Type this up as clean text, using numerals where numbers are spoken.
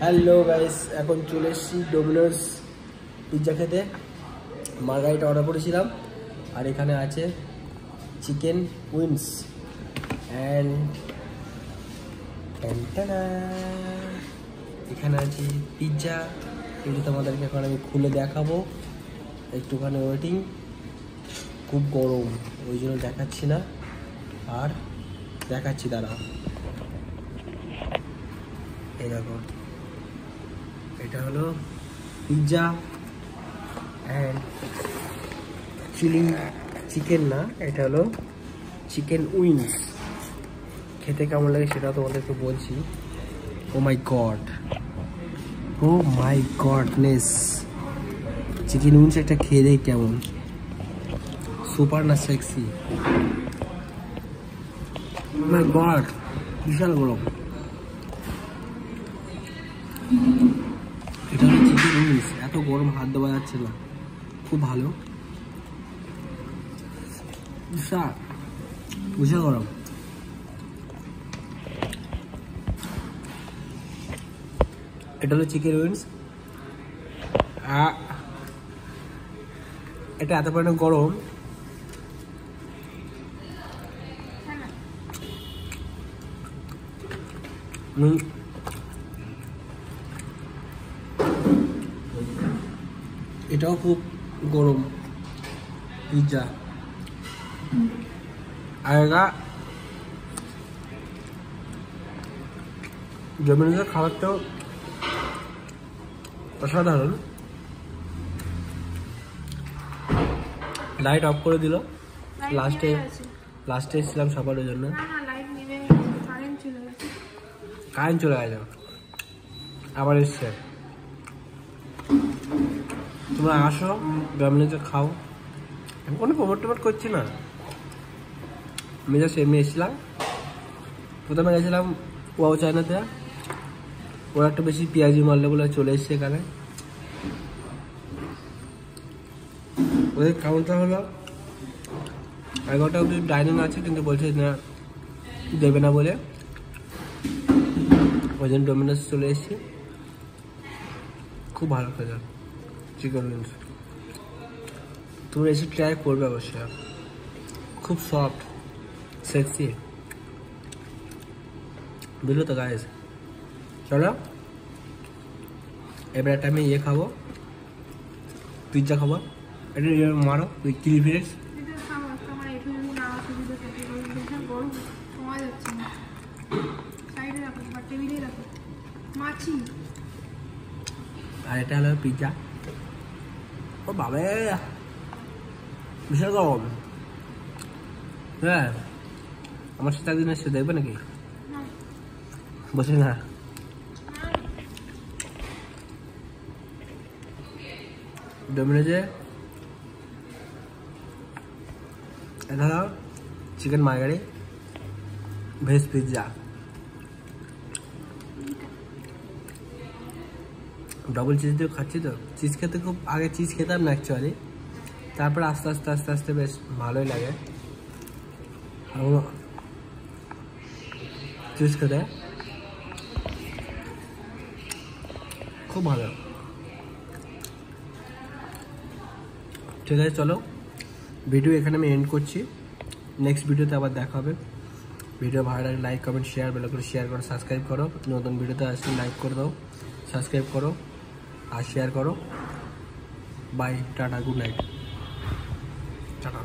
Hello guys, এখন চলে এসেছি ডোমিনোস পিৎজা খেতে। মার্গারিটা অর্ডার করেছিলাম, আর এখানে আছে চিকেন উইংস অ্যান্ড এখানে আছে পিৎজা। এটা তোমাদেরকে এখন আমি খুলে দেখাবো, একটুখানি ওয়েটিং। খুব গরম, ওই জন্য দেখাচ্ছি না, আর দেখাচ্ছি দাঁড়াও। এই দেখো, এটা হলো পিৎজা অ্যান্ড চিলি চিকেন, না এটা হলো চিকেন উইংস। খেতে কেমন লাগে সেটা তোমাদেরকে বলছি। Oh my God, oh my goodness, chicken wings একটা খেয়ে দেয় কেমন, সুপার না সেক্সি। মাই গড, বিশাল গরম। এটা হচ্ছে চিকেন উইংস, এত গরম হাত দেওয়া যাচ্ছে না, খুব ভালো, বিশাল বিশাল গরম। এটা হলো চিকেন উইংস, এটা এত পরিমাণে গরম এটাও খুব গরম পিৎজা। আর এটা ডোমিনোসের খাবারটাও অসাধারণ। লাইট অফ করে দিল লাস্টে এসেছিলাম সকালের জন্য, কারেন্ট চলে গেল, আবার এসছে। তোমরা আসো, ডোমিনোসে খাও। আমি কোনো প্রমোট করছি না, আমি জাস্ট এমনি এসেছিলাম। প্রথমে গেছিলাম ওয়াও চায়নাতে, ওরা একটু বেশি পেঁয়াজি মারলে বলে চলে এসছে এখানে। ওদের কাউন্টার হলো 11টা অবধি ডাইনিং আছে, কিন্তু বলছে না দেবে না বলে, ওই জন্য ডোমিনোস চলে এসেছি। খুব ভালো খেতে চিকেন উইংস, তোমরা এসে ট্রাই করবে অবশ্যই। খুব সফট সেক্সি, বুঝলো তো গাইস। চলো এবার একটা আমি খাবো, পিৎজা খাবো। এটা মারো চিলি ফ্লেক্স। আর এটা হলো পিৎজা। ও বাবা, বিশাল গরম। হ্যাঁ, আমার সাথে একদিন এসে দেখবে নাকি? বসে না, ডোমিনোজে এটা হলো chicken margherita veg pizza, double cheese দিয়ে খাচ্ছি তো। চিজ খেতে খুব, আগে চিজ খেতাম না অ্যাকচুয়ালি, তারপর আস্তে আস্তে বেশ ভালোই লাগে চিজ খেতে, খুব ভালো। ঠিক আছে, চলো ভিডিও এখানে আমি এন্ড করছি। নেক্সট ভিডিওতে আবার দেখা হবে। ভিডিও ভালো লাগলে লাইক কমেন্ট শেয়ার, বেল করে শেয়ার করো, সাবস্ক্রাইব করো। নতুন ভিডিওতে আসলে লাইক করে দাও, সাবস্ক্রাইব করো আর শেয়ার করো। Bye, tata, good night, tata.